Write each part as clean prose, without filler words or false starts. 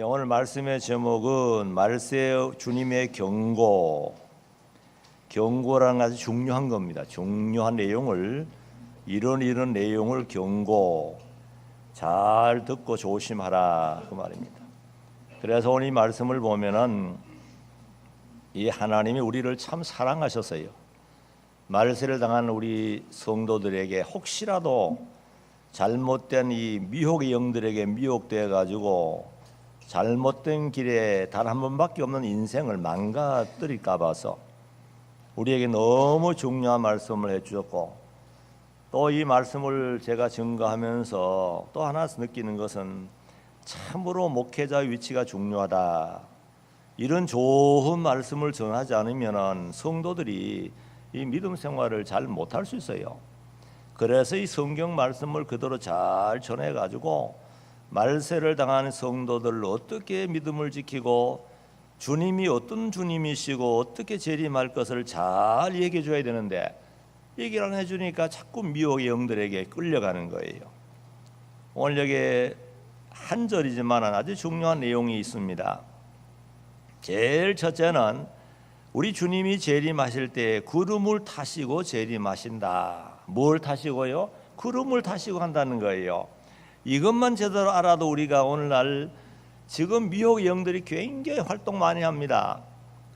오늘 말씀의 제목은 말세 주님의 경고라는 아주 중요한 겁니다. 중요한 내용을 이런 내용을 경고 잘 듣고 조심하라 그 말입니다. 그래서 오늘 이 말씀을 보면은 이 하나님이 우리를 참 사랑하셨어요. 말세를 당한 우리 성도들에게 혹시라도 잘못된 이 미혹의 영들에게 미혹되어 가지고 잘못된 길에 단 한 번밖에 없는 인생을 망가뜨릴까 봐서 우리에게 너무 중요한 말씀을 해주셨고, 또 이 말씀을 제가 증거하면서 또 하나 느끼는 것은 참으로 목회자의 위치가 중요하다. 이런 좋은 말씀을 전하지 않으면 성도들이 이 믿음 생활을 잘 못할 수 있어요. 그래서 이 성경 말씀을 그대로 잘 전해가지고 말세를 당하는 성도들 어떻게 믿음을 지키고 주님이 어떤 주님이시고 어떻게 재림할 것을 잘 얘기해 줘야 되는데 얘기를 안 해주니까 자꾸 미혹의 영들에게 끌려가는 거예요. 오늘 여기 한 절이지만 아주 중요한 내용이 있습니다. 제일 첫째는 우리 주님이 재림하실 때 구름을 타시고 재림하신다. 뭘 타시고요? 구름을 타시고 한다는 거예요. 이것만 제대로 알아도 우리가 오늘날 지금 미혹의 영들이 굉장히 활동 많이 합니다.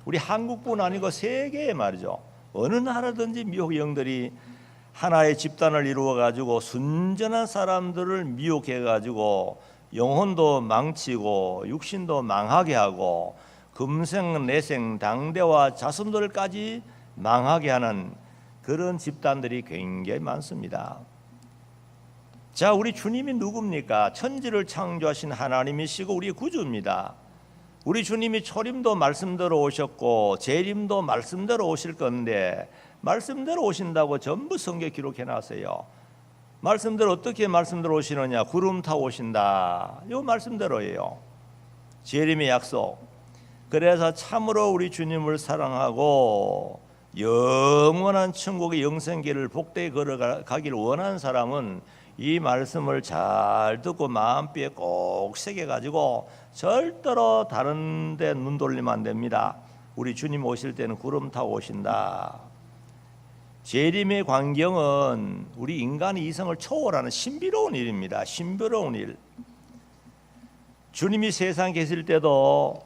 우리 한국뿐 아니고 세계에 말이죠. 어느 나라든지 미혹의 영들이 하나의 집단을 이루어 가지고 순전한 사람들을 미혹해 가지고 영혼도 망치고 육신도 망하게 하고 금생 내생 당대와 자손들까지 망하게 하는 그런 집단들이 굉장히 많습니다. 자, 우리 주님이 누굽니까? 천지를 창조하신 하나님이시고 우리 구주입니다. 우리 주님이 초림도 말씀대로 오셨고 재림도 말씀대로 오실 건데 말씀대로 오신다고 전부 성경에 기록해 놨어요. 말씀대로 어떻게 말씀대로 오시느냐? 구름 타고 오신다. 이 말씀대로예요. 재림의 약속. 그래서 참으로 우리 주님을 사랑하고 영원한 천국의 영생길을 복되게 걸어가기를 원하는 사람은 이 말씀을 잘 듣고 마음뼈에 꼭 새겨가지고 절대로 다른 데 눈 돌리면 안 됩니다. 우리 주님 오실 때는 구름 타고 오신다. 재림의 광경은 우리 인간의 이성을 초월하는 신비로운 일입니다. 신비로운 일. 주님이 세상에 계실 때도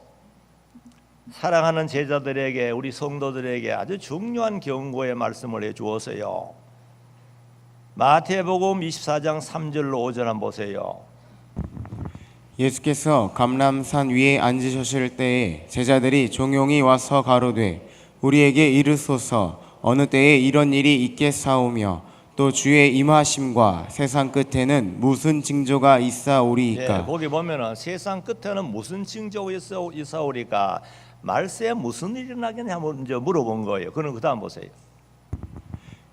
사랑하는 제자들에게 우리 성도들에게 아주 중요한 경고의 말씀을 해주었어요. 마태복음 24장 3절로 5절 한번 보세요. 예수께서 감람산 위에 앉으셨을 때에 제자들이 종용이 와서 가로되 우리에게 이르소서 어느 때에 이런 일이 있겠사오며 또 주의 임하심과 세상 끝에는 무슨 징조가 있사오리이까. 예, 거기 보면은 세상 끝에는 무슨 징조가 있사오리까 말세에 무슨 일이 일어나겠냐 먼저 물어본 거예요. 그럼 그 다음 보세요.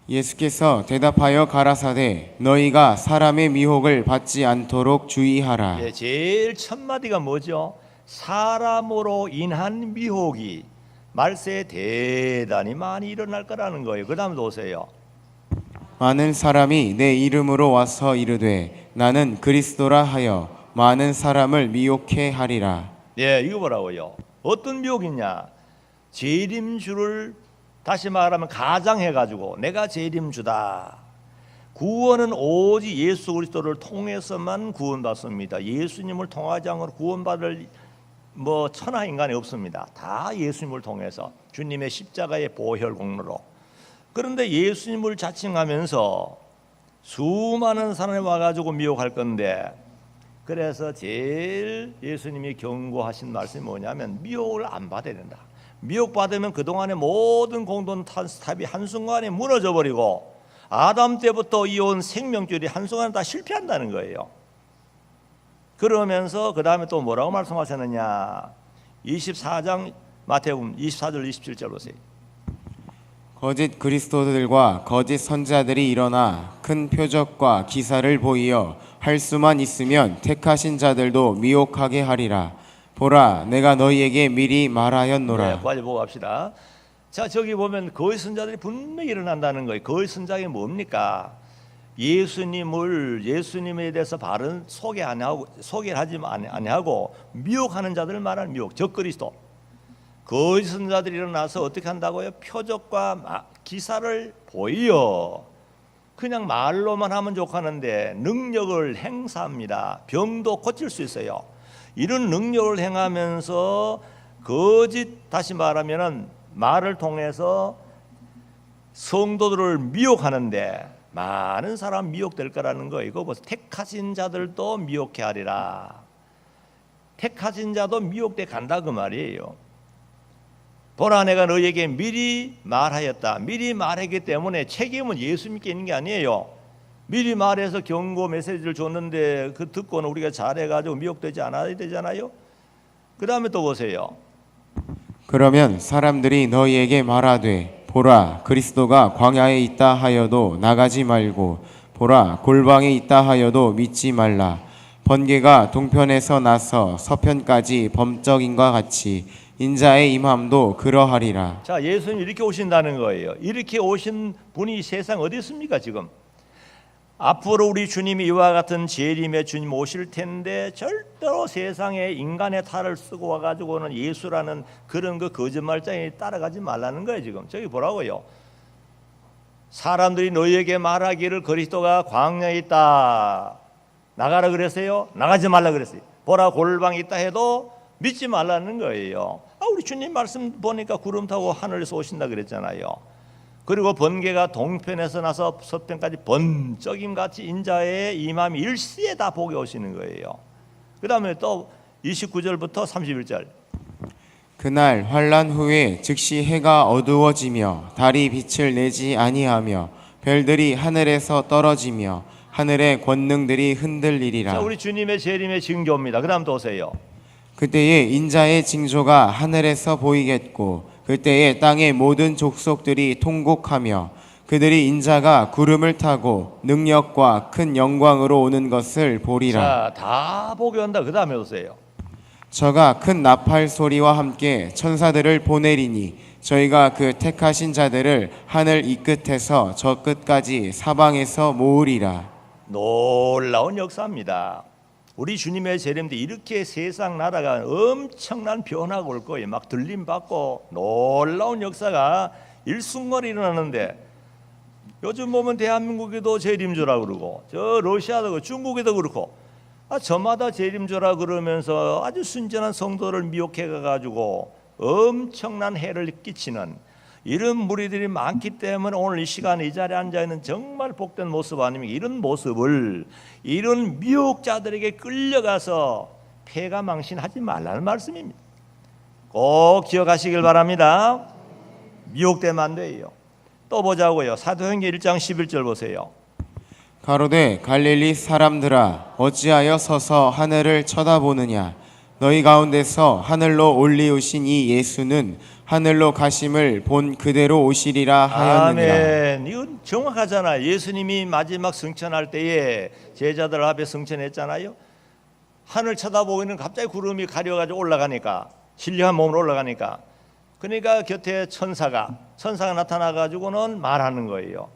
예수께서 대답하여 가라사대 너희가 사람의 미혹을 받지 않도록 주의하라. 예, 제일 첫 마디가 뭐죠? 사람으로 인한 미혹이 말세에 대단히 많이 일어날 거라는 거예요. 그 다음 보세요. 많은 사람이 내 이름으로 와서 이르되 나는 그리스도라 하여 많은 사람을 미혹해 하리라. 예, 이거 보라고요. 어떤 미혹이냐? 재림주를 다시 말하면 가장해가지고 내가 재림주다. 구원은 오직 예수 그리스도를 통해서만 구원받습니다. 예수님을 통하지 않고 구원받을 천하 인간이 없습니다. 다 예수님을 통해서 주님의 십자가의 보혈 공로로. 그런데 예수님을 자칭하면서 수많은 사람이 와가지고 미혹할 건데, 그래서 제일 예수님이 경고하신 말씀이 뭐냐면 미혹을 안 받아야 된다. 미혹받으면 그동안의 모든 공동 탑이 한순간에 무너져 버리고 아담 때부터 이어온 생명줄이 한순간에 다 실패한다는 거예요. 그러면서 그 다음에 또 뭐라고 말씀하셨느냐? 24장 마태복음 24절 27절 보세요. 거짓 그리스도들과 거짓 선자들이 일어나 큰 표적과 기사를 보이어 할 수만 있으면 택하신 자들도 미혹하게 하리라. 보라 내가 너희에게 미리 말하였노라. 네, 빨리 보고 갑시다. 자, 저기 보면 거짓 선자들이 분명히 일어난다는 거예요. 거짓 선자가 뭡니까? 예수님에 대해서 바른 소개를 하지 아니하고 미혹하는 자들을 말하는 미혹, 적그리스도. 거짓 선자들이 일어나서 어떻게 한다고요? 표적과 기사를 보여. 그냥 말로만 하면 좋하는데 능력을 행사합니다. 병도 고칠 수 있어요. 이런 능력을 행하면서 다시 말하면은 말을 통해서 성도들을 미혹하는데 많은 사람 미혹될 거라는 거. 이거 보세요. 택하신 자들도 미혹해 하리라. 택하신 자도 미혹돼 간다 그 말이에요. 보라, 내가 너희에게 미리 말하였다. 미리 말했기 때문에 책임은 예수님께 있는 게 아니에요. 미리 말해서 경고 메시지를 줬는데 그 듣고는 우리가 잘해가지고 미혹되지 않아야 되잖아요. 그 다음에 또 보세요. 그러면 사람들이 너희에게 말하되 보라, 그리스도가 광야에 있다 하여도 나가지 말고 보라, 골방에 있다 하여도 믿지 말라. 번개가 동편에서 나서 서편까지 범적인과 같이 인자의 임함도 그러하리라. 자, 예수님 이렇게 오신다는 거예요. 이렇게 오신 분이 세상 어디 있습니까 지금? 앞으로 우리 주님이 이와 같은 재림의 주님 오실 텐데 절대로 세상에 인간의 탈을 쓰고 와가지고는 예수라는 그런 그 거짓말장에 따라가지 말라는 거예요. 지금 저기 보라고요. 사람들이 너희에게 말하기를 그리스도가 광야에 있다 나가라 그랬어요? 나가지 말라 그랬어요. 보라, 골방에 있다 해도 믿지 말라는 거예요. 우리 주님 말씀 보니까 구름 타고 하늘에서 오신다 그랬잖아요. 그리고 번개가 동편에서 나서 서편까지 번쩍임같이 인자의 임함이 일시에 다 보게 오시는 거예요. 그 다음에 또 29절부터 31절. 그날 환란 후에 즉시 해가 어두워지며 달이 빛을 내지 아니하며 별들이 하늘에서 떨어지며 하늘의 권능들이 흔들리리라. 자, 우리 주님의 재림의 징조입니다. 그 다음 또 오세요. 그때에 인자의 징조가 하늘에서 보이겠고 그때에 땅의 모든 족속들이 통곡하며 그들이 인자가 구름을 타고 능력과 큰 영광으로 오는 것을 보리라. 자, 다 보게 온다. 그 다음에 오세요. 저가 큰 나팔 소리와 함께 천사들을 보내리니 저희가 그 택하신 자들을 하늘 이 끝에서 저 끝까지 사방에서 모으리라. 놀라운 역사입니다. 우리 주님의 재림 때 이렇게 세상 나라가 엄청난 변화가 올 거예요. 막 들림 받고 놀라운 역사가 일순간에 일어나는데, 요즘 보면 대한민국에도 재림주라 그러고 저 러시아도 중국에도 그렇고 저마다 재림주라 그러면서 아주 순전한 성도를 미혹해 가지고 엄청난 해를 끼치는 이런 무리들이 많기 때문에 오늘 이 시간에 이 자리에 앉아 있는 정말 복된 모습 아닙니까? 이런 모습을 이런 미혹자들에게 끌려가서 폐가 망신하지 말라는 말씀입니다. 꼭 기억하시길 바랍니다. 미혹되면 안 돼요. 또 보자고요. 사도행전 1장 11절 보세요. 가로되 갈릴리 사람들아 어찌하여 서서 하늘을 쳐다보느냐. 너희 가운데서 하늘로 올리우신 이 예수는 하늘로 가심을 본 그대로 오시리라 하였느니라. 아멘. 이건 정확하잖아요. 예수님이 마지막 승천할 때에 제자들 앞에 승천했잖아요. 하늘 쳐다보기는 갑자기 구름이 가려가지고 올라가니까, 신령한 몸으로 올라가니까, 그러니까 곁에 천사가 나타나가지고는 말하는 거예요.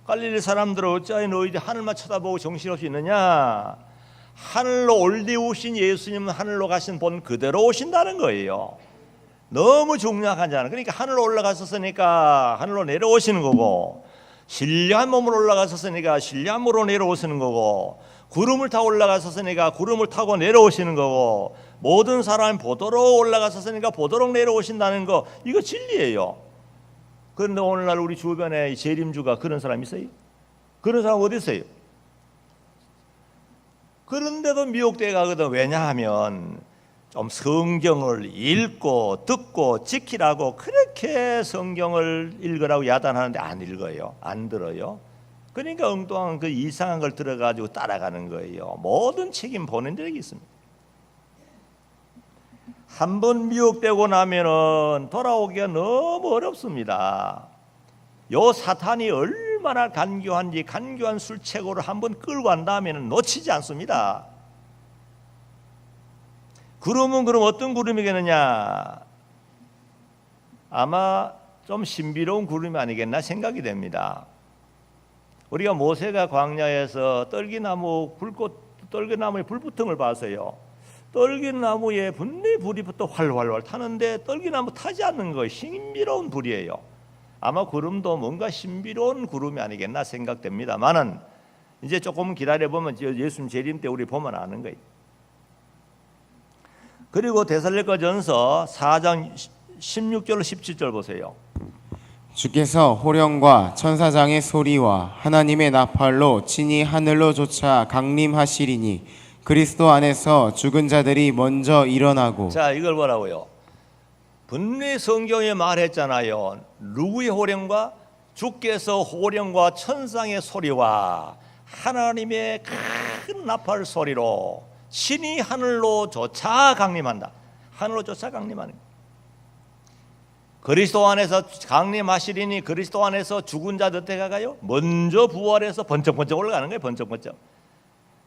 갈릴리 사람들은 어찌하여 너희들 하늘만 쳐다보고 정신없이 있느냐. 하늘로 올리우신 예수님은 하늘로 가신 본 그대로 오신다는 거예요. 너무 중요하잖아요. 그러니까 하늘로 올라갔었으니까 하늘로 내려오시는 거고, 신령한 몸으로 올라갔었으니까 신령한 몸으로 내려오시는 거고, 구름을 타고 올라갔었으니까 구름을 타고 내려오시는 거고, 모든 사람이 보도록 올라갔었으니까 보도록 내려오신다는 거, 이거 진리예요. 그런데 오늘날 우리 주변에 재림주가 그런 사람 있어요? 그런 사람 어디 있어요? 그런데도 미혹되어 가거든. 왜냐하면 좀 성경을 읽고 듣고 지키라고 그렇게 성경을 읽으라고 야단하는데 안 읽어요. 안 들어요. 그러니까 엉뚱한 그 이상한 걸 들어가지고 따라가는 거예요. 모든 책임 보낸 적이 있습니다. 한번 미혹되고 나면은 돌아오기가 너무 어렵습니다. 요 사탄이 얼마나 간교한지, 간교한 술책으로 한번 끌고 간 다음에는 놓치지 않습니다. 구름은 그럼 어떤 구름이겠느냐? 아마 좀 신비로운 구름이 아니겠나 생각이 됩니다. 우리가 모세가 광야에서 떨기나무의 불붙음을 봐서요. 떨기나무에 분명히 불이 붙어 활활활 타는데 떨기나무 타지 않는 거예요. 신비로운 불이에요. 아마 구름도 뭔가 신비로운 구름이 아니겠나 생각됩니다만은 이제 조금 기다려보면 예수님 재림 때 우리 보면 아는 거예요. 그리고 데살로니가전서 4장 16절 17절 보세요. 주께서 호령과 천사장의 소리와 하나님의 나팔로 친히 하늘로 쫓아 강림하시리니 그리스도 안에서 죽은 자들이 먼저 일어나고. 자, 이걸 보라고요. 분명히 성경에 말했잖아요. 누구의 호령과? 주께서 호령과 천상의 소리와 하나님의 큰 나팔 소리로 친히 하늘로 쫓아 강림한다. 하늘로 쫓아 강림하는 거예요. 그리스도 안에서 강림하시리니 그리스도 안에서 죽은 자들 어떻게 가요? 먼저 부활해서 번쩍번쩍 올라가는 거예요. 번쩍번쩍.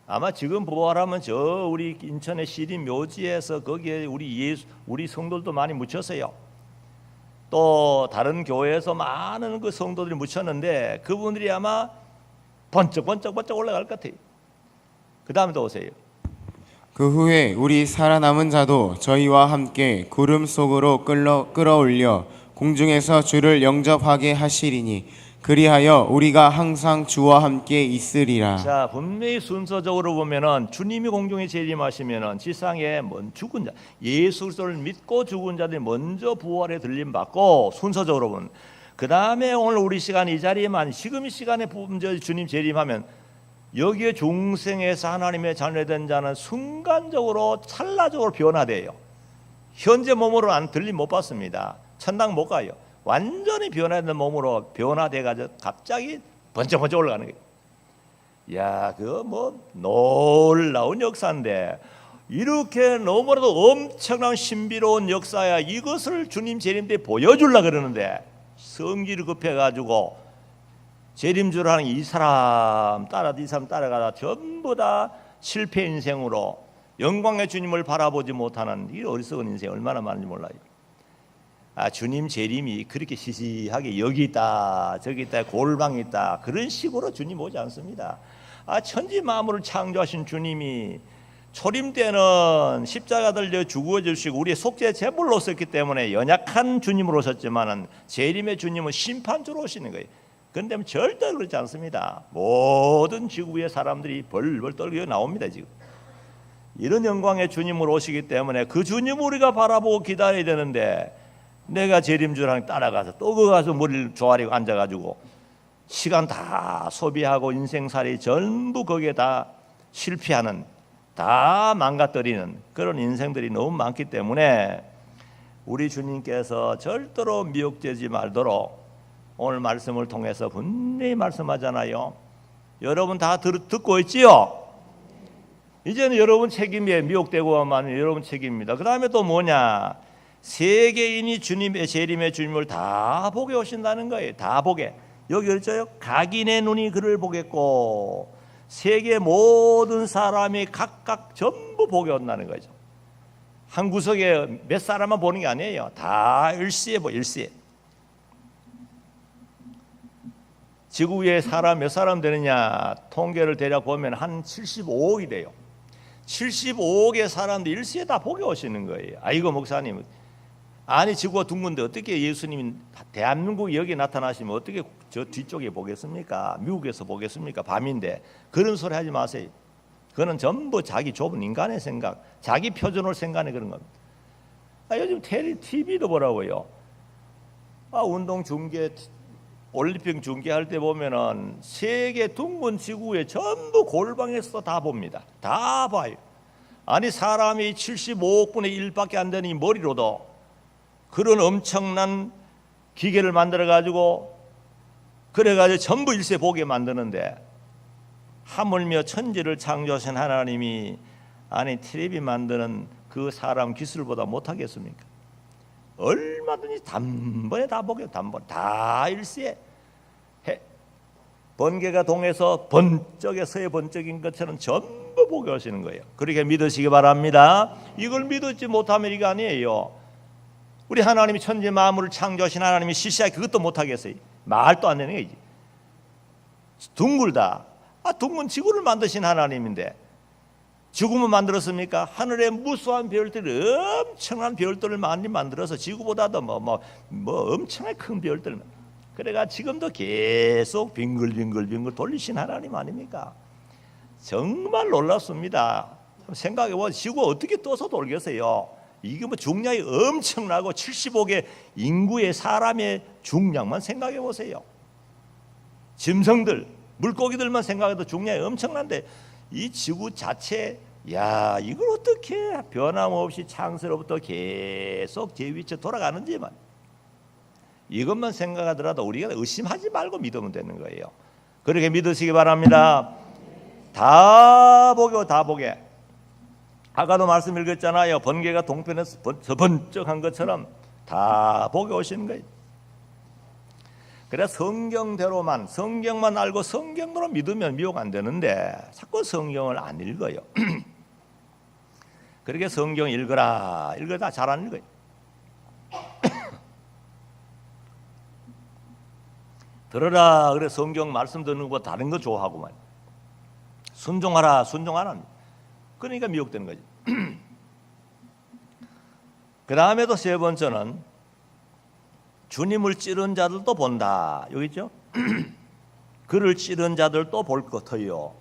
아마 지금 부활하면 저 우리 인천의 시립 묘지에서 거기에 우리 성도들도 많이 묻혔어요. 또 다른 교회에서 많은 그 성도들이 묻혔는데 그분들이 아마 번쩍번쩍 올라갈 것 같아요. 그 다음에 또 오세요. 그 후에 우리 살아남은 자도 저희와 함께 구름 속으로 끌어올려 공중에서 주를 영접하게 하시리니 그리하여 우리가 항상 주와 함께 있으리라. 자, 분명히 순서적으로 보면은 주님이 공중에 재림하시면은 지상에 죽은 자, 예수 그리스도를 믿고 죽은 자들이 먼저 부활에 들림 받고 순서적으로 보면 그 다음에 오늘 우리 시간 이 자리에만 지금 이 시간에 주님 재림하면 여기에 중생에서 하나님의 자녀된 자는 순간적으로 찰나적으로 변화돼요. 현재 몸으로 안 들림 못 받습니다. 천당 못 가요. 완전히 변화된 몸으로 변화돼가지고 갑자기 번쩍번쩍 올라가는 거예요. 야, 그거 뭐 놀라운 역사인데 이렇게 너무나도 엄청난 신비로운 역사야. 이것을 주님 재림 때 보여주려고 그러는데 성질이 급해가지고 재림주라는 이 사람 따라가다 전부 다 실패 인생으로 영광의 주님을 바라보지 못하는 이 어리석은 인생 얼마나 많은지 몰라요. 주님 재림이 그렇게 시시하게 여기 있다 저기 있다 골방이 있다 그런 식으로 주님 오지 않습니다. 천지 만물을 창조하신 주님이 초림 때는 십자가 들려 죽어 주시고 우리의 속죄 제물로 오셨기 때문에 연약한 주님으로 오셨지만은 재림의 주님은 심판주로 오시는 거예요. 그런데 절대 그렇지 않습니다. 모든 지구의 사람들이 벌벌 떨고 나옵니다. 지금 이런 영광의 주님으로 오시기 때문에 그 주님을 우리가 바라보고 기다려야 되는데 내가 재림주랑 따라가서 또 그 가서 머리를 조아리고 앉아가지고 시간 다 소비하고 인생살이 전부 거기에 다 실패하는 다 망가뜨리는 그런 인생들이 너무 많기 때문에 우리 주님께서 절대로 미혹되지 말도록 오늘 말씀을 통해서 분명히 말씀하잖아요. 여러분 다 듣고 있지요? 이제는 여러분 책임이에요. 미혹되고 하면 여러분 책임입니다. 그 다음에 또 뭐냐? 세계인이 주님의 재림의 주님을 다 보게 오신다는 거예요. 다 보게. 여기 그랬죠? 각인의 눈이 그를 보겠고 세계 모든 사람이 각각 전부 보게 온다는 거죠. 한 구석에 몇 사람만 보는 게 아니에요. 다 일시에 일시에. 지구 위에 사람 몇 사람 되느냐 통계를 대략 보면 한 75억이 돼요. 75억의 사람들 일시에 다 보게 오시는 거예요. 아이고 목사님, 아니 지구가 둥근데 어떻게 예수님이 대한민국 여기 나타나시면 어떻게 저 뒤쪽에 보겠습니까? 미국에서 보겠습니까? 밤인데 그런 소리 하지 마세요. 그거는 전부 자기 좁은 인간의 생각, 자기 표준을 생각해 그런 겁니다. 요즘 TV도 보라고요. 운동 중계, 올림픽 중계할 때 보면은 세계 둥근 지구에 전부 골방에서 다 봅니다. 다 봐요. 아니 사람이 75억 분의 1밖에 안 되는 이 머리로도 그런 엄청난 기계를 만들어 가지고 그래가지고 전부 일세 보게 만드는데 하물며 천지를 창조하신 하나님이 아니 텔레비 만드는 그 사람 기술보다 못하겠습니까? 얼마든지 단번에 다 보게 단번 다 일시에 번개가 동에서 번쩍에 서해 번쩍인 것처럼 전부 보게 하시는 거예요. 그렇게 믿으시기 바랍니다. 이걸 믿지 못하면 이게 아니에요. 우리 하나님이 천지 만물을 창조하신 하나님이 시시하게 그것도 못하겠어요. 말도 안 되는 거지. 둥글다. 둥근 지구를 만드신 하나님인데 지구만 만들었습니까? 하늘에 무수한 별들이 엄청난 별들을 많이 만들어서 지구보다도 뭐 엄청나게 큰 별들. 그래가 지금도 계속 빙글빙글 돌리신 하나님 아닙니까? 정말 놀랍습니다. 생각해보면 지구가 어떻게 떠서 돌겠어요? 이게 뭐 중량이 엄청나고 75개 인구의 사람의 중량만 생각해보세요. 짐승들, 물고기들만 생각해도 중량이 엄청난데 이 지구 자체, 야, 이걸 어떻게 변함없이 창세로부터 계속 제 위치에 돌아가는지만 이것만 생각하더라도 우리가 의심하지 말고 믿으면 되는 거예요. 그렇게 믿으시기 바랍니다. 다 보게. 아까도 말씀 읽었잖아요. 번개가 동편에서 번쩍한 것처럼 다 보게 오시는 거예요. 그래서 성경만 알고 성경으로 믿으면 미혹 안 되는데 자꾸 성경을 안 읽어요. 그렇게 성경 읽어라 잘 안 읽어요. 들어라 그래 성경 말씀 듣는 것보다 다른 거 좋아하고만 순종하라. 그러니까 미혹되는 거죠. 그 다음에도 세 번째는 주님을 찌른 자들도 본다. 여기 있죠? 그를 찌른 자들도 볼 것이요.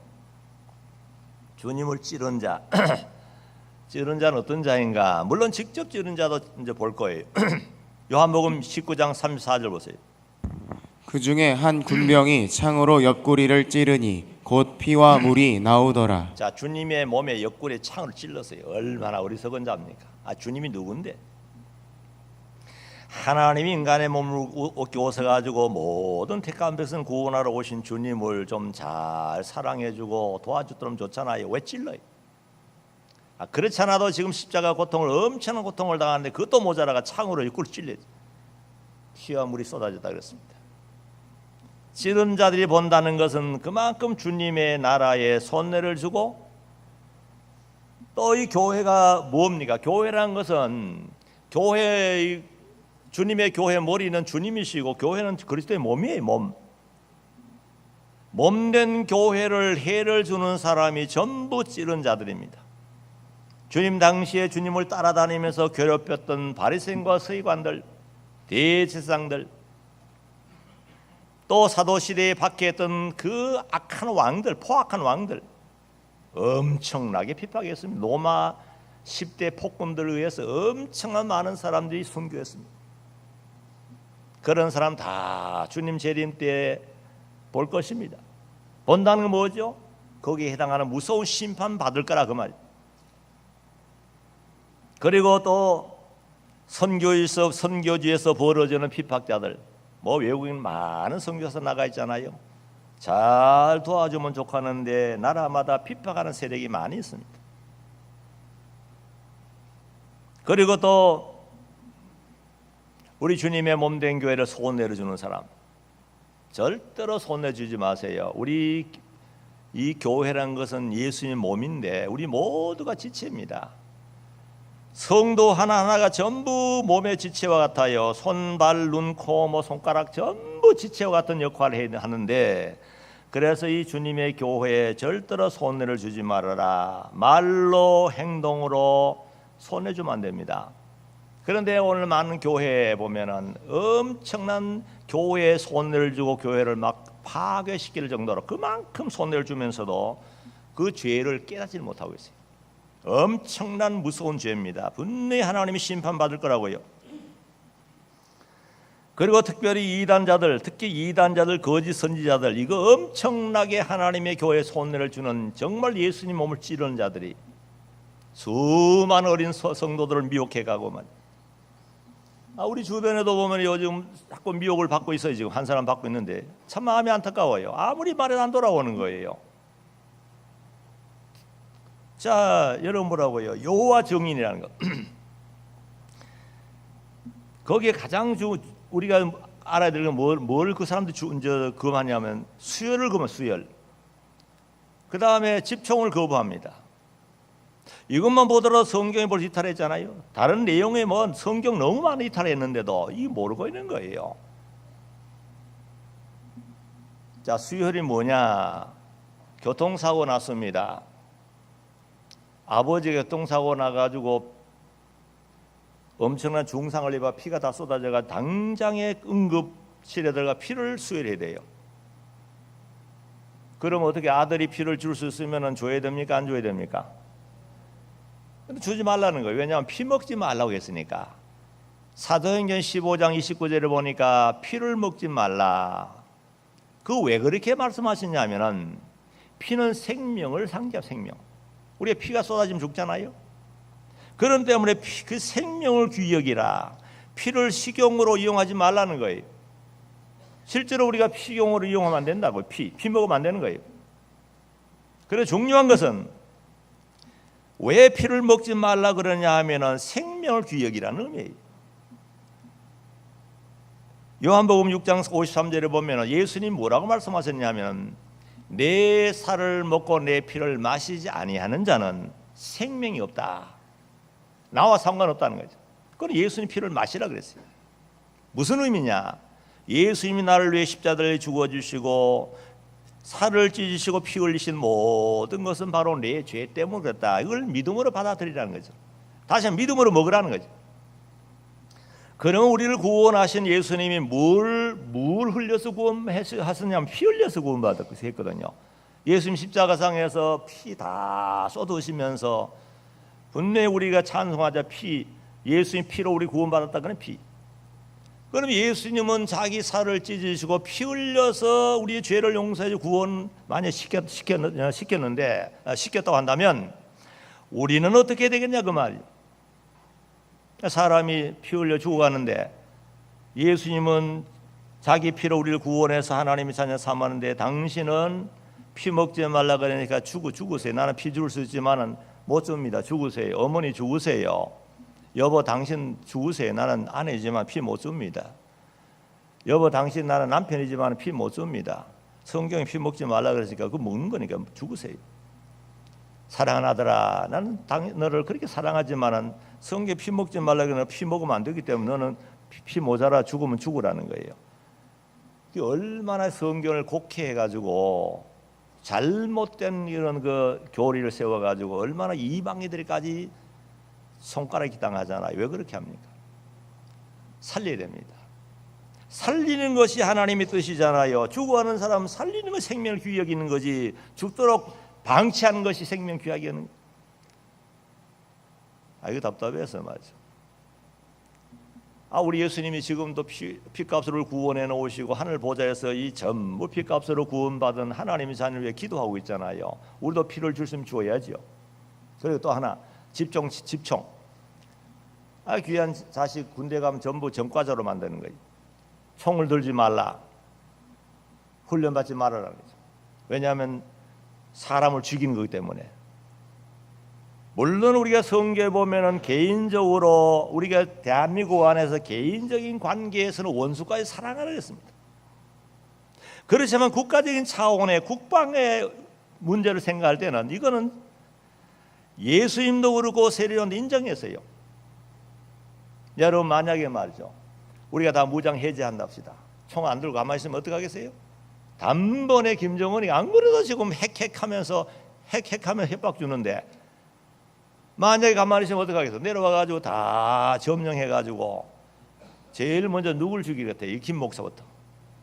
주님을 찌른 자. 찌른 자는 어떤 자인가? 물론 직접 찌른 자도 이제 볼 거예요. 요한복음 19장 34절 보세요. 그 중에 한 군병이 창으로 옆구리를 찌르니 곧 피와 물이 나오더라. 자, 주님의 몸에 옆구리에 창을 찔렀어요. 얼마나 어리석은 자입니까? 주님이 누군데? 하나님이 인간의 몸을 오셔가지고 모든 택한 백성 구원하러 오신 주님을 좀 잘 사랑해주고 도와주도록 좋잖아요. 왜 찔러요? 그렇지 않아도 지금 십자가 고통을 엄청난 고통을 당하는데 그것도 모자라가 창으로 옆구리 찔려요. 피와 물이 쏟아졌다 그랬습니다. 찌른 자들이 본다는 것은 그만큼 주님의 나라에 손해를 주고 또 이 교회가 뭡니까? 교회란 것은 주님의 교회 머리는 주님이시고 교회는 그리스도의 몸이에요. 몸된 교회를 해를 주는 사람이 전부 찌른 자들입니다. 주님 당시에 주님을 따라다니면서 괴롭혔던 바리새인과 서기관들, 대제사장들, 또 사도시대에 박해했던 그 악한 왕들, 포악한 왕들 엄청나게 핍박했습니다. 로마 10대 폭군들에 의해서 엄청난 많은 사람들이 순교했습니다. 그런 사람 다 주님 재림 때 볼 것입니다. 본다는 건 뭐죠? 거기에 해당하는 무서운 심판 받을 거라 그 말이에요. 그리고 또 선교지에서 벌어지는 핍박자들, 외국인 많은 선교사 나가 있잖아요. 잘 도와주면 좋겠는데 나라마다 핍박하는 세력이 많이 있습니다. 그리고 또 우리 주님의 몸된 교회를 손해를 주는 사람, 절대로 손해주지 마세요. 우리 이 교회란 것은 예수님 몸인데 우리 모두가 지체입니다. 성도 하나하나가 전부 몸의 지체와 같아요. 손, 발, 눈, 코, 손가락 전부 지체와 같은 역할을 하는데 그래서 이 주님의 교회에 절대로 손해를 주지 말아라. 말로 행동으로 손해 주면 안 됩니다. 그런데 오늘 많은 교회에 보면은 엄청난 교회에 손해를 주고 교회를 막 파괴시킬 정도로 그만큼 손해를 주면서도 그 죄를 깨닫지 못하고 있어요. 엄청난 무서운 죄입니다. 분명히 하나님이 심판받을 거라고요. 그리고 특별히 이단자들, 특히 이단자들, 거짓 선지자들, 이거 엄청나게 하나님의 교회에 손해를 주는 정말 예수님 몸을 찌르는 자들이 수많은 어린 성도들을 미혹해가고만. 우리 주변에도 보면 요즘 자꾸 미혹을 받고 있어요. 지금 한 사람 받고 있는데 참 마음이 안타까워요. 아무리 말해도 안 돌아오는 거예요. 자, 여러분 뭐라고요? 여호와 증인이라는 것. 거기에 가장 우리가 알아야 될 건 뭘 그 사람들이 거부하냐면 수혈을 거부하면 수혈. 그 다음에 집총을 거부합니다. 이것만 보더라도 성경에 벌써 이탈했잖아요. 다른 내용에 성경 너무 많이 이탈했는데도 이게 모르고 있는 거예요. 자, 수혈이 뭐냐? 교통사고 났습니다. 아버지가 교통사고 나가지고 엄청난 중상을 입어 피가 다 쏟아져가 당장에 응급실에 들어가 피를 수혈해야 돼요. 그럼 어떻게 아들이 피를 줄 수 있으면 줘야 됩니까? 안 줘야 됩니까? 근데 주지 말라는 거예요. 왜냐하면 피 먹지 말라고 했으니까. 사도행전 15장 29절을 보니까 피를 먹지 말라. 그 왜 그렇게 말씀하셨냐면은 피는 생명을 상징하는 생명. 우리의 피가 쏟아지면 죽잖아요. 그런 때문에 그 생명을 귀여기라. 피를 식용으로 이용하지 말라는 거예요. 실제로 우리가 식용으로 이용하면 안 된다고. 피 먹으면 안 되는 거예요. 그래서 중요한 것은 왜 피를 먹지 말라 그러냐 하면은 생명을 귀여기라는 의미예요. 요한복음 6장 53절에 보면 예수님 뭐라고 말씀하셨냐면 내 살을 먹고 내 피를 마시지 아니하는 자는 생명이 없다. 나와 상관없다는 거죠. 그럼 예수님 피를 마시라 그랬어요. 무슨 의미냐? 예수님이 나를 위해 십자가에 죽어주시고 살을 찢으시고 피 흘리신 모든 것은 바로 내 죄 때문에 그랬다. 이걸 믿음으로 받아들이라는 거죠. 다시 한번 믿음으로 먹으라는 거죠. 그러면 우리를 구원하신 예수님이 뭘 흘려서 구원하셨냐면 피 흘려서 구원받았거든요. 예수님 십자가상에서 피 다 쏟으시면서 분명히 우리가 찬송하자 피, 예수님 피로 우리 구원받았다는 피. 그럼 예수님은 자기 살을 찢으시고 피 흘려서 우리의 죄를 용서해 구원 만약 시켰다고 한다면 우리는 어떻게 되겠냐 그 말이에요. 사람이 피 흘려 죽어가는데 예수님은 자기 피로 우리를 구원해서 하나님의 자녀 삼았는데 당신은 피 먹지 말라 그러니까 죽으세요. 나는 피 줄 수 있지만은 못 줍니다. 죽으세요. 어머니 죽으세요. 여보 당신 죽으세요. 나는 아내지만 피 못 줍니다. 여보 당신 나는 남편이지만 피 못 줍니다. 성경에 피 먹지 말라 그러니까 그거 먹는 거니까 죽으세요. 사랑하는 아들아, 나는 너를 그렇게 사랑하지만은 성경에 피 먹지 말라 그러면 피 먹으면 안 되기 때문에 너는 피 모자라 죽으면 죽으라는 거예요. 얼마나 성경을 곡해해가지고 잘못된 이런 그 교리를 세워가지고 얼마나 이방인들까지 손가락이 당하잖아요. 왜 그렇게 합니까? 살려야 됩니다. 살리는 것이 하나님의 뜻이잖아요. 죽어가는 사람은 살리는 것이 생명을 귀히 여기는 거지 죽도록 방치하는 것이 생명 귀하게 하는. 이거 답답해서 말이죠. 우리 예수님이 지금도 피값으로 구원해 놓으시고 하늘 보좌에서 이 전부 피값으로 구원받은 하나님의 자녀를 위해 기도하고 있잖아요. 우리도 피를 줄 수 있으면 주어야죠. 그리고 또 하나 집총. 귀한 자식 군대 가면 전부 전과자로 만드는 거예요. 총을 들지 말라. 훈련받지 말아라는 거죠. 왜냐하면 사람을 죽이는 거기 때문에. 물론 우리가 성경에 보면은 개인적으로 우리가 대한민국 안에서 개인적인 관계에서는 원수까지 사랑하라 했습니다. 그렇지만 국가적인 차원의 국방의 문제를 생각할 때는 이거는 예수님도 그렇고 세례요한도 인정했어요. 여러분 만약에 말이죠. 우리가 다 무장 해제한답시다. 총 안 들고 가만히 있으면 어떡하겠어요? 단번에 김정은이 안 그래도 지금 핵하면서 협박 주는데 만약에 가만히 있으면 어떡하겠어? 내려와가지고 다 점령해가지고 제일 먼저 누굴 죽이겠대? 이 김 목사부터.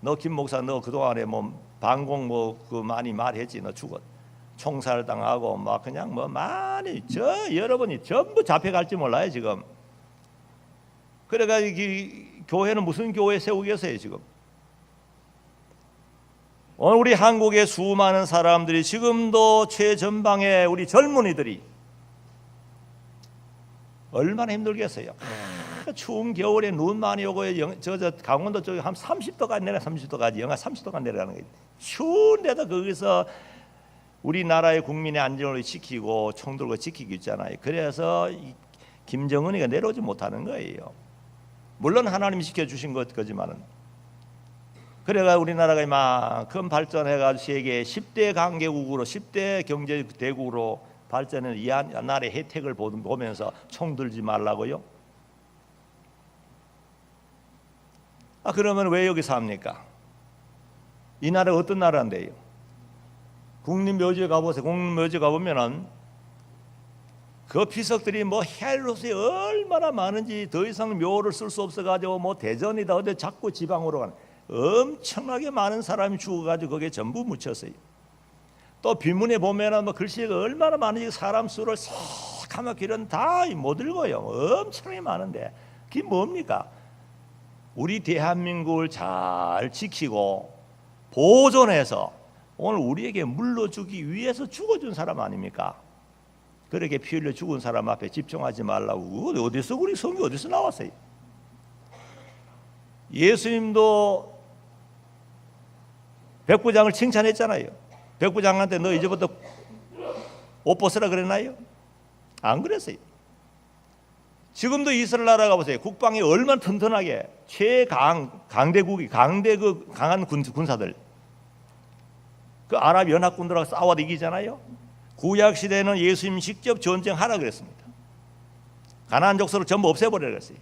너 김 목사 너 그동안에 뭐 반공 그 많이 말했지. 너 죽었. 총살 당하고 막 그냥 뭐 많이 여러분이 전부 잡혀갈지 몰라요 지금. 그래가지고 이 교회는 무슨 교회 세우겠어요 지금? 오늘 우리 한국의 수많은 사람들이 지금도 최전방에 우리 젊은이들이 얼마나 힘들겠어요. 추운 겨울에 눈 많이 오고 저 강원도 쪽에 한 30도까지 내려 30도까지 영하 30도까지 내려가는 거예요. 추운데도 거기서 우리나라의 국민의 안전을 지키고 총 들고 지키고 있잖아요. 그래서 김정은이가 내려오지 못하는 거예요. 물론 하나님이 지켜주신 거지만은. 그래가 우리나라가 이만큼 발전해가지고 세계 10대 강대국으로 10대 경제 대국으로 발전은 이 나라의 혜택을 보면서 총 들지 말라고요? 그러면 왜 여기 삽니까? 이 나라가 어떤 나라인데요? 국립묘지에 가보세요. 국립묘지에 가보면은 그 피석들이 뭐 헬로스에 얼마나 많은지 더 이상 묘를 쓸 수 없어가지고 뭐 대전이다 어디 자꾸 지방으로 가는 엄청나게 많은 사람이 죽어가지고 거기에 전부 묻혔어요. 또 비문에 보면은 뭐 글씨가 얼마나 많은지 사람 수를 새카맣게 이런 다 못 읽어요. 엄청나게 많은데 그게 뭡니까? 우리 대한민국을 잘 지키고 보존해서 오늘 우리에게 물러주기 위해서 죽어준 사람 아닙니까? 그렇게 피 흘려 죽은 사람 앞에 집중하지 말라고. 어디서 우리 성경 어디서 나왔어요? 예수님도 백부장을 칭찬했잖아요. 백부장한테 너 이제부터 옷 벗으라 그랬나요? 안 그랬어요. 지금도 이스라엘 나라가 보세요. 국방이 얼마나 튼튼하게 강대국이 강한 군사들 그 아랍 연합군들하고 싸워도 이기잖아요. 구약 시대에는 예수님 직접 전쟁하라 그랬습니다. 가나안 족속을 전부 없애버리라 그랬어요.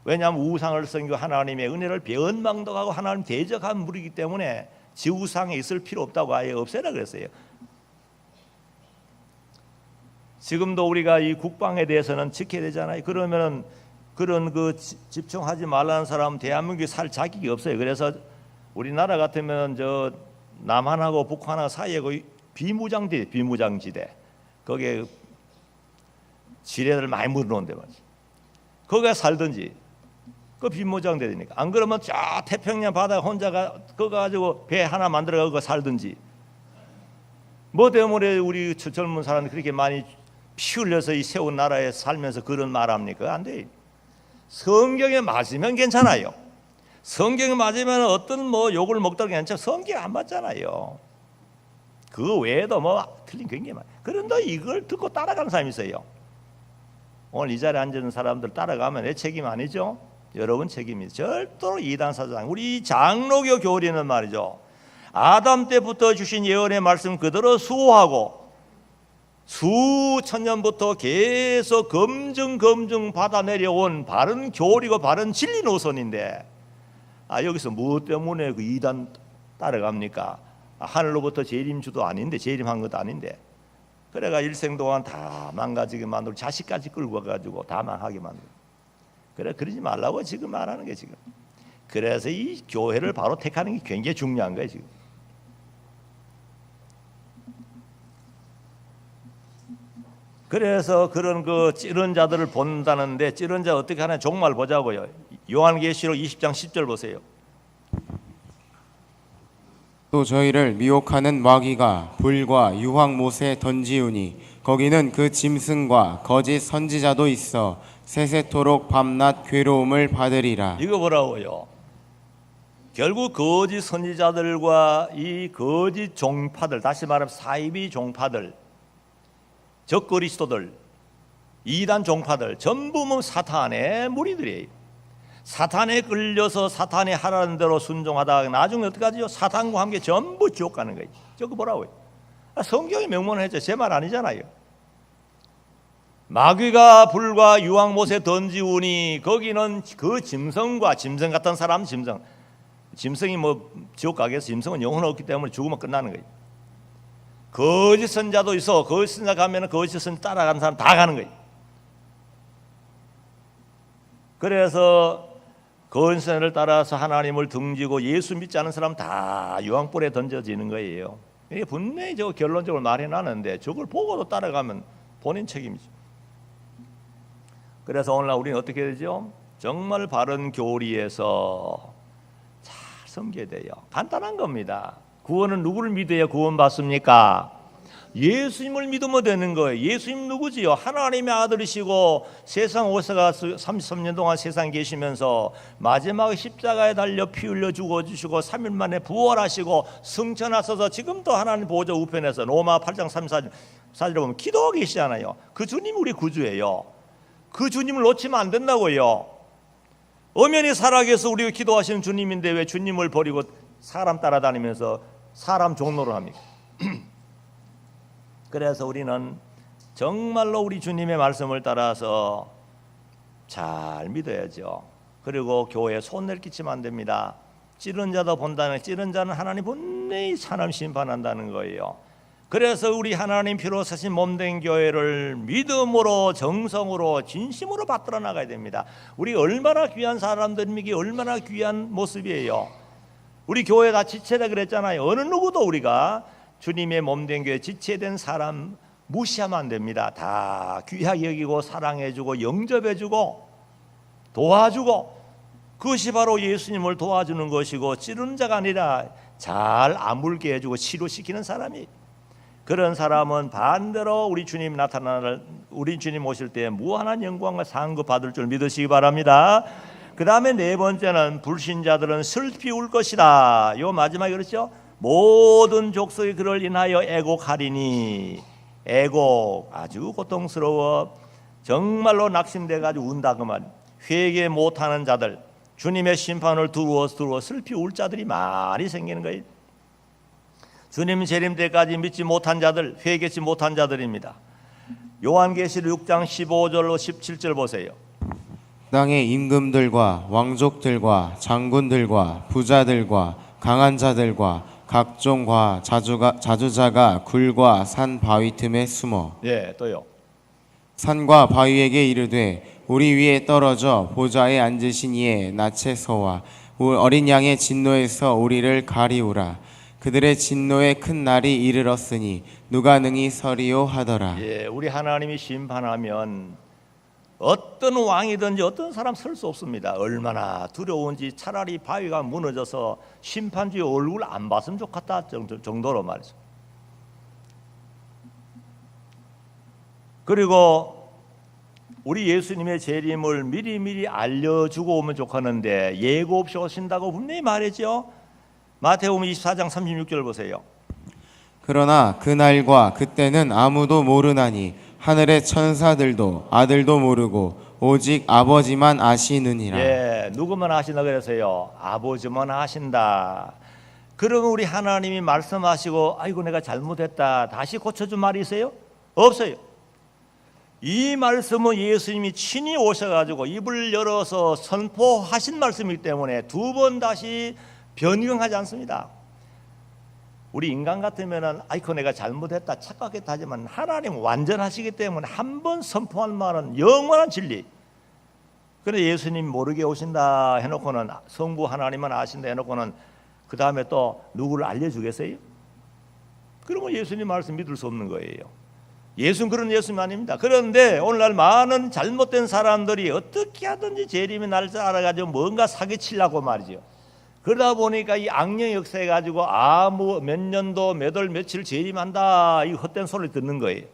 왜냐하면 우상을 섬기고 하나님의 은혜를 변망덕하고 하나님 대적한 무리이기 때문에 지우상에 있을 필요 없다고 아예 없애라 그랬어요. 지금도 우리가 이 국방에 대해서는 지켜야 되잖아요. 그러면은 그런 집중하지 말라는 사람 대한민국에 살 자격이 없어요. 그래서 우리나라 같으면 저 남한하고 북한하고 사이에 비무장지대 거기에 지뢰들 많이 묻어놓은데 말이지. 거기에 살든지 그 비무장지대니까. 안 그러면 저 태평양 바다 혼자가 그거 가지고 배 하나 만들어 가 살든지. 뭐 때문에 우리 젊은 사람들이 그렇게 많이 피 흘려서 이 세운 나라에 살면서 그런 말 합니까? 안 돼. 성경에 맞으면 괜찮아요. 성경에 맞으면 어떤 뭐 욕을 먹더라도 괜찮아. 성경에 안 맞잖아요. 그 외에도 뭐 틀린 굉장히 많아요. 그런데 이걸 듣고 따라가는 사람이 있어요. 오늘 이 자리에 앉은 사람들 따라가면 내 책임 아니죠? 여러분 책임이죠. 절대로 이단 사상. 우리 장로교 교리는 말이죠. 아담 때부터 주신 예언의 말씀 그대로 수호하고 수천 년부터 계속 검증 받아 내려온 바른 교리고 바른 진리 노선인데 여기서 무엇 때문에 그 이단 따라갑니까? 하늘로부터 재림주도 아닌데 재림한 것도 아닌데 그래가 일생 동안 다 망가지게 만들고 자식까지 끌고 와가지고 다 망하게 만들고 그래 그러지 말라고 지금 말하는 게 지금. 그래서 이 교회를 바로 택하는 게 굉장히 중요한 거예요 지금. 그래서 그런 그 찌른 자들을 본다는데 찌른 자 어떻게 하나 종말 보자고요. 요한계시록 20장 10절 보세요. 또 저희를 미혹하는 마귀가 불과 유황못에 던지우니 거기는 그 짐승과 거짓 선지자도 있어 세세토록 밤낮 괴로움을 받으리라. 이거 보라고요. 결국 거짓 선지자들과 이 거짓 종파들, 다시 말하면 사이비 종파들, 적그리스도들, 이단 종파들 전부 뭐 사탄의 무리들이에요. 사탄에 끌려서 사탄이 하라는 대로 순종하다가 나중에 어떡하지요? 사탄과 함께 전부 지옥 가는 거예요. 저거 보라고요. 성경이 명문을 했죠. 제 말 아니잖아요. 마귀가 불과 유황못에 던지우니 거기는 그 짐승 같은 사람 짐승이 뭐 지옥 가겠어. 짐승은 영혼 없기 때문에 죽으면 끝나는 거예요. 거짓 선자도 있어. 거짓 선자 가면은 거짓 선자 따라가는 사람 다 가는 거예요. 그래서 거짓 선자를 따라서 하나님을 등지고 예수 믿지 않은 사람 다 유황불에 던져지는 거예요. 이게 분명히 저 결론적으로 말해놨는데 저걸 보고도 따라가면 본인 책임이죠. 그래서 오늘날 우리는 어떻게 되죠? 정말 바른 교리에서 잘 섬겨야 돼요. 간단한 겁니다. 구원은 누구를 믿어야 구원받습니까? 예수님을 믿으면 되는 거예요. 예수님 누구지요? 하나님의 아들이시고 세상 오셔가 33년 동안 세상에 계시면서 마지막 십자가에 달려 피 흘려 죽어주시고 3일 만에 부활하시고 승천하셔서 지금도 하나님 보좌 우편에서 로마 8장 34절에 보면 기도하고 계시잖아요. 그 주님이 우리 구주예요. 그 주님을 놓치면 안 된다고요. 엄연히 살아계셔서 우리가 기도하시는 주님인데 왜 주님을 버리고 사람 따라다니면서 사람 종로를 합니까? 그래서 우리는 정말로 우리 주님의 말씀을 따라서 잘 믿어야죠. 그리고 교회에 손을 끼치면 안 됩니다. 찌른 자도 본다는 찌른 자는 하나님 분명히 사람 심판한다는 거예요. 그래서 우리 하나님 피로 사신 몸된 교회를 믿음으로 정성으로 진심으로 받들어 나가야 됩니다. 우리 얼마나 귀한 사람들입니까? 얼마나 귀한 모습이에요. 우리 교회 다 지체다 그랬잖아요. 어느 누구도 우리가 주님의 몸된 교회 지체된 사람 무시하면 안 됩니다. 다 귀하게 여기고 사랑해주고 영접해주고 도와주고, 그것이 바로 예수님을 도와주는 것이고 찌르는 자가 아니라 잘 아물게 해주고 치료시키는 사람이, 그런 사람은 반대로 우리 주님 우리 주님 오실 때 무한한 영광과 상급 받을 줄 믿으시기 바랍니다. 그 다음에 네 번째는 불신자들은 슬피 울 것이다. 요 마지막에 그렇죠. 모든 족속이 그를 인하여 애곡하리니, 애곡 아주 고통스러워 정말로 낙심돼 가지고 운다 그 말. 회개 못하는 자들, 주님의 심판을 두루워 슬피 울 자들이 많이 생기는 거예요. 주님 재림 때까지 믿지 못한 자들, 회개치 못한 자들입니다. 요한계시록 6장 15절로 17절 보세요. 땅의 임금들과 왕족들과 장군들과 부자들과 강한 자들과 각종과 자주자가 굴과 산 바위 틈에 숨어 또요. 산과 바위에게 이르되 우리 위에 떨어져 보좌에 앉으신 이의 낯에 서와 어린 양의 진노에서 우리를 가리우라. 그들의 진노의 큰 날이 이르렀으니 누가 능히 서리요 하더라. 우리 하나님이 심판하면 어떤 왕이든지 어떤 사람 설 수 없습니다. 얼마나 두려운지 차라리 바위가 무너져서 심판주의 얼굴 안 봤으면 좋겠다 정도로 말이죠. 그리고 우리 예수님의 재림을 미리미리 알려주고 오면 좋겠는데 예고 없이 오신다고 분명히 말했죠. 마태복음 24장 36절 보세요. 그러나 그날과 그때는 아무도 모르나니 하늘의 천사들도 아들도 모르고 오직 아버지만 아시느니라. 누구만 아신다 그래서요? 아버지만 아신다. 그러면 우리 하나님이 말씀하시고 아이고 내가 잘못했다 다시 고쳐준 말이 있어요? 없어요. 이 말씀은 예수님이 친히 오셔가지고 입을 열어서 선포하신 말씀이기 때문에 두 번 다시 변경하지 않습니다. 우리 인간 같으면은 아이고 내가 잘못했다 착각했다 하지만 하나님 완전하시기 때문에 한 번 선포한 말은 영원한 진리. 그런데 예수님 모르게 오신다 해놓고는 성부 하나님만 아신다 해놓고는 그 다음에 또 누구를 알려주겠어요? 그러면 예수님 말씀 믿을 수 없는 거예요. 예수는 그런 예수님 아닙니다. 그런데 오늘날 많은 잘못된 사람들이 어떻게 하든지 재림의 날짜 알아가지고 뭔가 사기치려고 말이죠. 그러다 보니까 이 악령 역사해 가지고 아무 몇 년도 몇 월 며칠 재림한다 이 헛된 소리 듣는 거예요.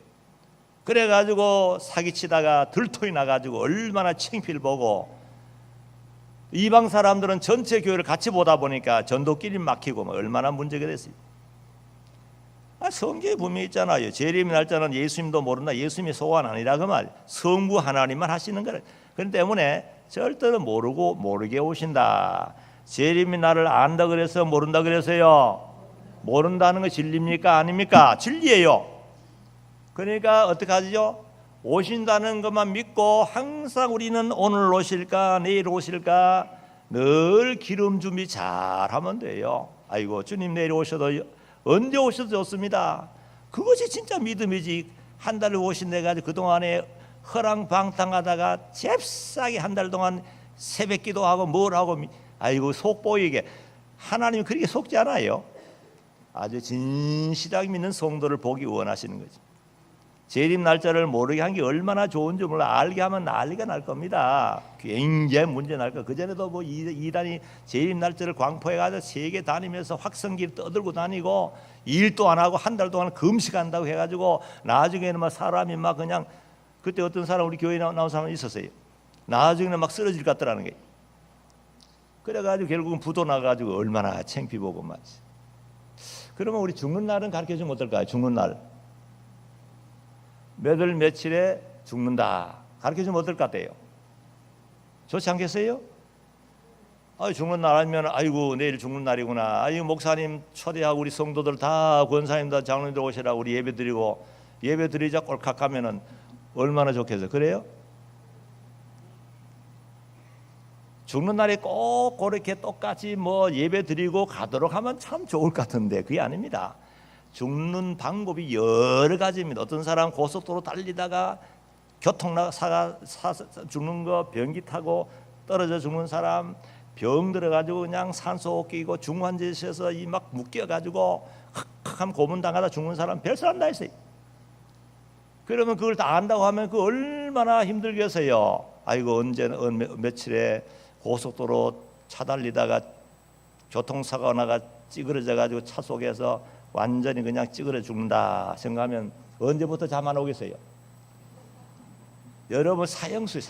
그래 가지고 사기치다가 들통이 나 가지고 얼마나 창피를 보고, 이방 사람들은 전체 교회를 같이 보다 보니까 전도끼리 막히고 얼마나 문제가 됐어요. 성경에 분명히 있잖아요. 재림의 날짜는 예수님도 모른다. 예수님이 소원 아니라 그 말. 성부 하나님만 하시는 거라. 그렇기 때문에 절대로 모르게 오신다. 재림의 날을 안다 그래서 모른다 그래서요? 모른다는 거 진리입니까? 아닙니까? 진리예요. 그러니까 어떻게 하죠? 오신다는 것만 믿고 항상 우리는 오늘 오실까 내일 오실까 늘 기름 준비 잘하면 돼요. 아이고 주님 내일 오셔도 언제 오셔도 좋습니다. 그것이 진짜 믿음이지. 한 달에 오신다 해가지고 그동안에 허랑방탕하다가 잽싸게 한 달 동안 새벽 기도하고 뭘 하고 아이고 속 보이게. 하나님이 그렇게 속지 않아요. 아주 진실하게 믿는 성도를 보기 원하시는 거지. 재림 날짜를 모르게 한 게 얼마나 좋은지 몰라. 알게 하면 난리가 날 겁니다. 굉장히 문제 날 거. 그전에도 뭐 이단이 재림 날짜를 광포해가지고 세계 다니면서 확성기를 떠들고 다니고 일도 안 하고 한 달 동안 금식한다고 해가지고 나중에는 막 사람이 막 그냥, 그때 어떤 사람 우리 교회에 나온 사람 있었어요. 나중에는 막 쓰러질 것 같더라는 게. 그래가지고 결국은 부도 나가지고 얼마나 창피보고 말이지. 그러면 우리 죽는 날은 가르쳐주면 어떨까요? 죽는 날 몇 월 며칠에 죽는다 가르쳐주면 어떨 것 같아요? 좋지 않겠어요? 죽는 날 아니면 아이고 내일 죽는 날이구나. 아이고 목사님 초대하고 우리 성도들 다 권사님 다 장로님들 오시라고 우리 예배 드리고 예배 드리자 꼴깍 하면은 얼마나 좋겠어요. 그래요? 죽는 날에 꼭 그렇게 똑같이 뭐 예배 드리고 가도록 하면 참 좋을 것 같은데 그게 아닙니다. 죽는 방법이 여러 가지입니다. 어떤 사람 고속도로 달리다가 교통사가 죽는 거, 변기 타고 떨어져 죽는 사람, 병 들어가지고 그냥 산소 끼고 중환자실에서 이 막 묶여가지고 흑흑한 고문당하다 죽는 사람 별 사람 다 있어요. 그러면 그걸 다 안다고 하면 그 얼마나 힘들겠어요. 아이고 언제 며칠에 고속도로 차 달리다가 교통사고가 나가 찌그러져 가지고 차 속에서 완전히 그냥 찌그러 죽는다 생각하면 언제부터 잠 안 오겠어요? 여러분 사형수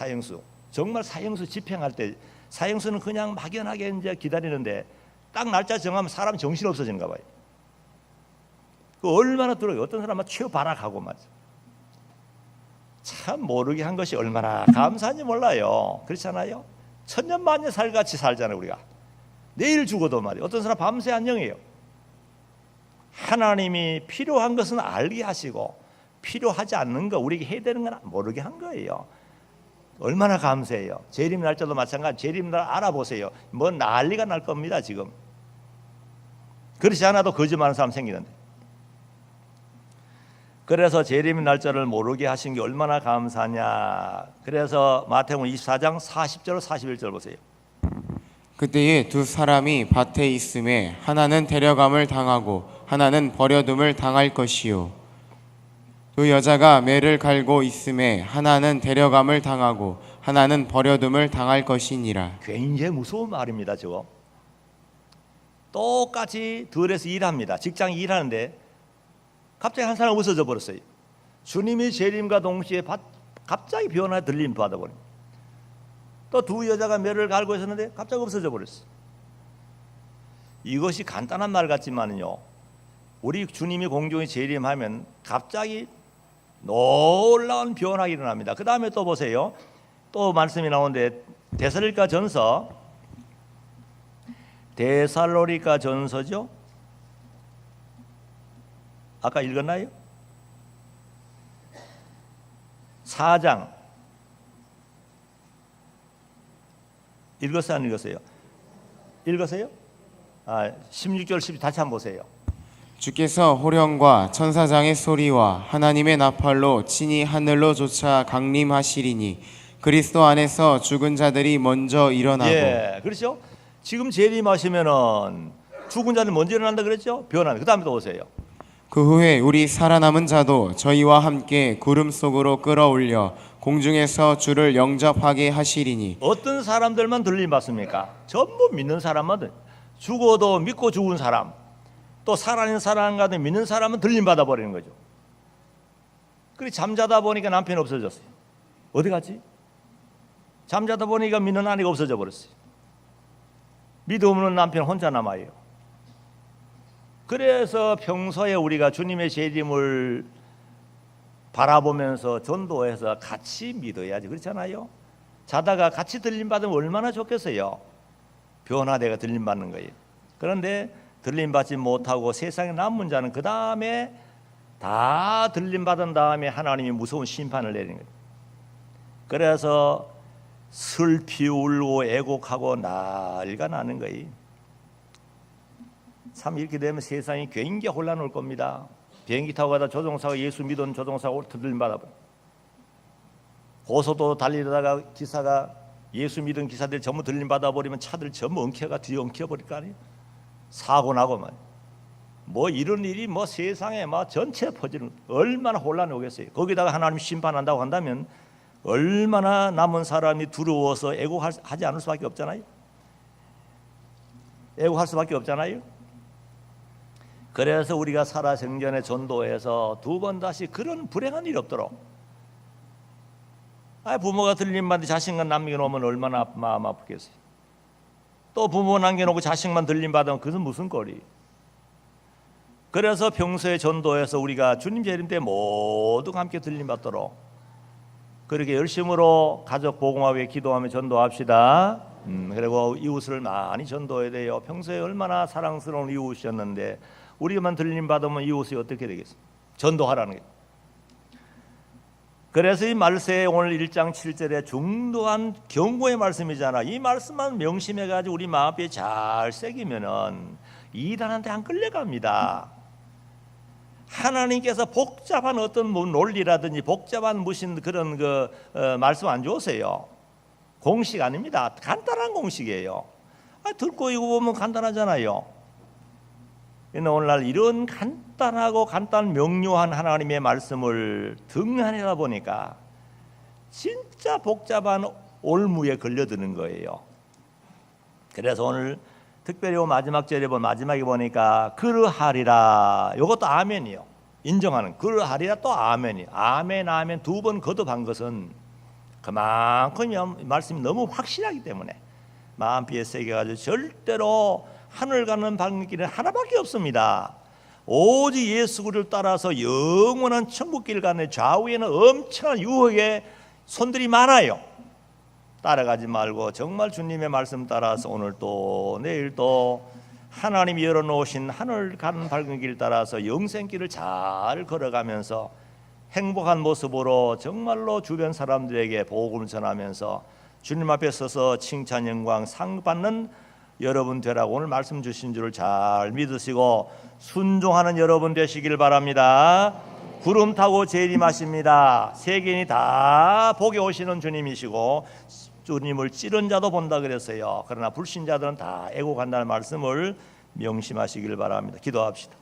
정말 사형수 집행할 때 사형수는 그냥 막연하게 이제 기다리는데 딱 날짜 정하면 사람 정신 없어지는가 봐요. 그 얼마나 들어요. 어떤 사람은 최발악하고 맞아. 참 모르게 한 것이 얼마나 감사한지 몰라요. 그렇잖아요. 천년만년 살같이 살잖아요. 우리가 내일 죽어도 말이에요. 어떤 사람 밤새 안녕해요. 하나님이 필요한 것은 알게 하시고 필요하지 않는 거 우리에게 해야 되는 건 모르게 한 거예요. 얼마나 감사해요. 재림 날짜도 마찬가지. 재림 날 알아보세요. 뭐 난리가 날 겁니다. 지금 그렇지 않아도 거짓말하는 사람 생기는데. 그래서 재림 날짜를 모르게 하신 게 얼마나 감사하냐. 그래서 마태복음 24장 40절 41절 보세요. 그때에 두 사람이 밭에 있음에 하나는 데려감을 당하고 하나는 버려둠을 당할 것이요 두 여자가 매를 갈고 있음에 하나는 데려감을 당하고 하나는 버려둠을 당할 것이니라. 굉장히 무서운 말입니다. 저거 똑같이 들에서 일합니다. 직장 일하는데 갑자기 한 사람 없어져 버렸어요. 주님이 재림과 동시에 갑자기 변화 들림 받아버립니다. 또 두 여자가 매를 갈고 있었는데 갑자기 없어져 버렸어요. 이것이 간단한 말 같지만요, 우리 주님이 공중에 재림하면 갑자기 놀라운 변화가 일어납니다. 그 다음에 또 보세요. 또 말씀이 나오는데 데살로니가 전서죠. 아까 읽었나요? 4장 읽었어요? 안 읽었어요? 읽었어요? 16절 10절 다시 한번 보세요. 주께서 호령과 천사장의 소리와 하나님의 나팔로 친히 하늘로 쫓아 강림하시리니 그리스도 안에서 죽은 자들이 먼저 일어나고. 예, 그렇죠. 지금 재림하시면은 죽은 자들 먼저 일어난다 그랬죠? 변화는. 그 다음에 또 보세요. 그 후에 우리 살아남은 자도 저희와 함께 구름 속으로 끌어올려 공중에서 주를 영접하게 하시리니. 어떤 사람들만 들림 받습니까? 전부 믿는 사람만. 죽어도 믿고 죽은 사람, 또 살아있는 사람과도 믿는 사람은 들림 받아 버리는 거죠. 그래 잠자다 보니까 남편이 없어졌어요. 어디 갔지? 잠자다 보니까 믿는 아내가 없어져 버렸어요. 믿음 없는 남편 혼자 남아요. 그래서 평소에 우리가 주님의 재림을 바라보면서 전도해서 같이 믿어야지. 그렇잖아요. 자다가 같이 들림 받으면 얼마나 좋겠어요. 변화되가 들림 받는 거예요. 그런데 들림 받지 못하고 세상에 남은 자는 그 다음에 다 들림 받은 다음에 하나님이 무서운 심판을 내리는 거예요. 그래서 슬피 울고 애곡하고 난리가 나는 거예요. 참 이렇게 되면 세상이 굉장히 혼란 올 겁니다. 비행기 타고 가다 조종사가 예수 믿은 조종사가 들림 받아버려. 고속도로 달리다가 기사가 예수 믿은 기사들 전부 들림 받아버리면 차들 전부 뒤에 엉켜버릴 거 아니에요. 사고 나고 뭐 이런 일이 뭐 세상에 막 전체 퍼지는, 얼마나 혼란이 오겠어요. 거기다가 하나님 심판한다고 한다면 얼마나 남은 사람이 두려워서 애곡하지 않을 수밖에 없잖아요. 애곡할 수밖에 없잖아요. 그래서 우리가 살아생전에 전도해서 두 번 다시 그런 불행한 일이 없도록. 부모가 들림받는데 자식만 남겨놓으면 얼마나 마음 아프겠어요. 또 부모 남겨놓고 자식만 들림받으면 그것은 무슨 꼴이. 그래서 평소에 전도해서 우리가 주님 재림 때 모두가 함께 들림받도록 그렇게 열심으로 가족 복음화 위해 기도하며 전도합시다. 그리고 이웃을 많이 전도해야 돼요. 평소에 얼마나 사랑스러운 이웃이었는데 우리만 들림받으면 이웃이 어떻게 되겠어요? 전도하라는 거예요. 그래서 이 말세에 오늘 1장 7절에 중도한 경고의 말씀이잖아. 이 말씀만 명심해가지고 우리 마음에 잘 새기면은 이단한테 안 끌려갑니다. 하나님께서 복잡한 어떤 논리라든지 복잡한 무슨 그런 말씀 안 주세요. 공식 아닙니다. 간단한 공식이에요. 듣고 이거 보면 간단하잖아요. 근데 오늘날 이런 간단하고 명료한 하나님의 말씀을 등한하다 보니까 진짜 복잡한 올무에 걸려드는 거예요. 그래서 오늘 특별히 마지막 절에 마지막에 보니까 그러하리라. 이것도 아멘이요. 인정하는 그러하리라 또 아멘이요. 아멘 아멘 두 번 거듭한 것은 그만큼 말씀이 너무 확실하기 때문에 마음비에 새겨가지고 절대로 하늘 가는 방길은 하나밖에 없습니다. 오직 예수 그리스도를 따라서 영원한 천국길 가는 좌우에는 엄청난 유혹의 손들이 많아요. 따라가지 말고 정말 주님의 말씀 따라서 오늘 또 내일 또 하나님이 열어놓으신 하늘 가는 밝은 길 따라서 영생길을 잘 걸어가면서 행복한 모습으로 정말로 주변 사람들에게 복음을 전하면서 주님 앞에 서서 칭찬 영광 상 받는 여러분 되라고 오늘 말씀 주신 줄을 잘 믿으시고 순종하는 여러분 되시길 바랍니다. 구름 타고 재림하십니다. 세계인이 다 복에 오시는 주님이시고 주님을 찌른 자도 본다 그랬어요. 그러나 불신자들은 다 애고간다는 말씀을 명심하시길 바랍니다. 기도합시다.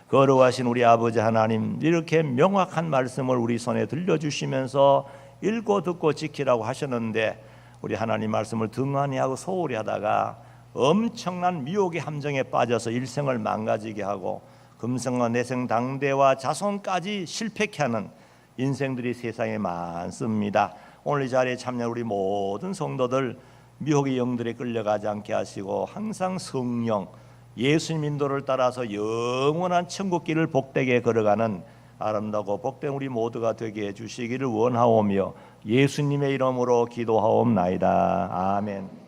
거룩하신 우리 아버지 하나님, 이렇게 명확한 말씀을 우리 손에 들려주시면서 읽고 듣고 지키라고 하셨는데 우리 하나님 말씀을 등한히 하고 소홀히 하다가 엄청난 미혹의 함정에 빠져서 일생을 망가지게 하고 금생과 내생 당대와 자손까지 실패케 하는 인생들이 세상에 많습니다. 오늘 이 자리에 참여한 우리 모든 성도들 미혹의 영들에 끌려가지 않게 하시고 항상 성령 예수님 인도를 따라서 영원한 천국길을 복되게 걸어가는 아름다고 복된 우리 모두가 되게 해주시기를 원하오며 예수님의 이름으로 기도하옵나이다. 아멘.